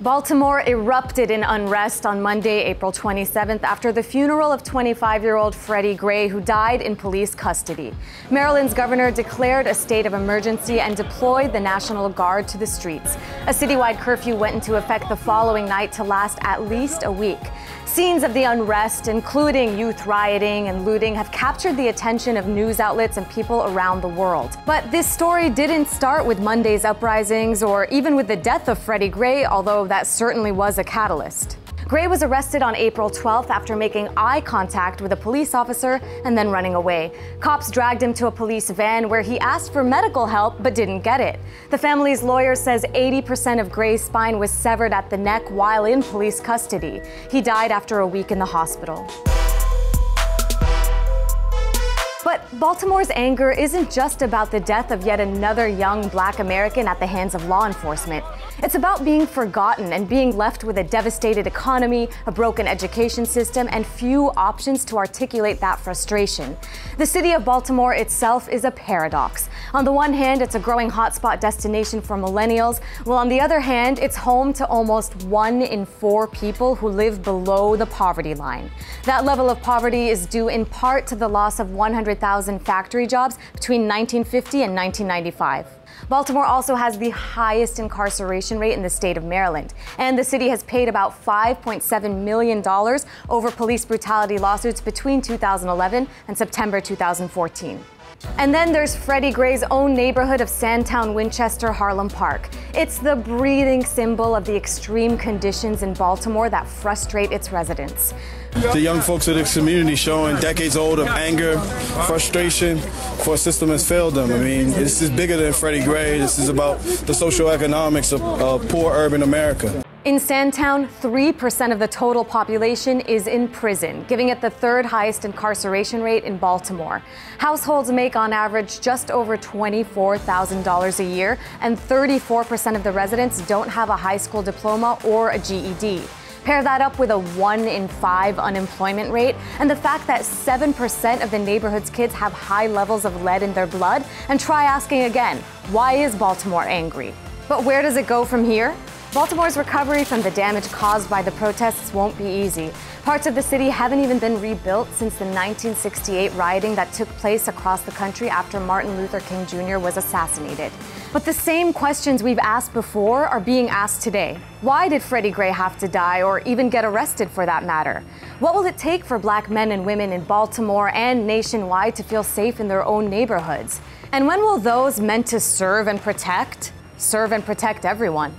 Baltimore erupted in unrest on Monday, April 27th, after the funeral of 25-year-old Freddie Gray, who died in police custody. Maryland's governor declared a state of emergency and deployed the National Guard to the streets. A citywide curfew went into effect the following night to last at least a week. Scenes of the unrest, including youth rioting and looting, have captured the attention of news outlets and people around the world. But this story didn't start with Monday's uprisings or even with the death of Freddie Gray, although that certainly was a catalyst. Gray was arrested on April 12th after making eye contact with a police officer and then running away. Cops dragged him to a police van where he asked for medical help but didn't get it. The family's lawyer says 80% of Gray's spine was severed at the neck while in police custody. He died after a week in the hospital. But Baltimore's anger isn't just about the death of yet another young Black American at the hands of law enforcement. It's about being forgotten and being left with a devastated economy, a broken education system, and few options to articulate that frustration. The city of Baltimore itself is a paradox. On the one hand, it's a growing hotspot destination for millennials, while on the other hand, it's home to almost 1 in 4 people who live below the poverty line. That level of poverty is due in part to the loss of 100,000 factory jobs between 1950 and 1995. Baltimore also has the highest incarceration rate in the state of Maryland, and the city has paid about $5.7 million over police brutality lawsuits between 2011 and September 2014. And then there's Freddie Gray's own neighborhood of Sandtown, Winchester, Harlem Park. It's the breathing symbol of the extreme conditions in Baltimore that frustrate its residents. The young folks of this community showing decades old of anger, frustration for a system that's failed them. I mean, this is bigger than Freddie Gray. This is about the social economics of poor urban America. In Sandtown, 3% of the total population is in prison, giving it the 3rd highest incarceration rate in Baltimore. Households make on average just over $24,000 a year, and 34% of the residents don't have a high school diploma or a GED. Pair that up with a 1 in 5 unemployment rate and the fact that 7% of the neighborhood's kids have high levels of lead in their blood, and try asking again, why is Baltimore angry? But where does it go from here? Baltimore's recovery from the damage caused by the protests won't be easy. Parts of the city haven't even been rebuilt since the 1968 rioting that took place across the country after Martin Luther King Jr. was assassinated. But the same questions we've asked before are being asked today. Why did Freddie Gray have to die, or even get arrested for that matter? What will it take for Black men and women in Baltimore and nationwide to feel safe in their own neighborhoods? And when will those meant to serve and protect everyone?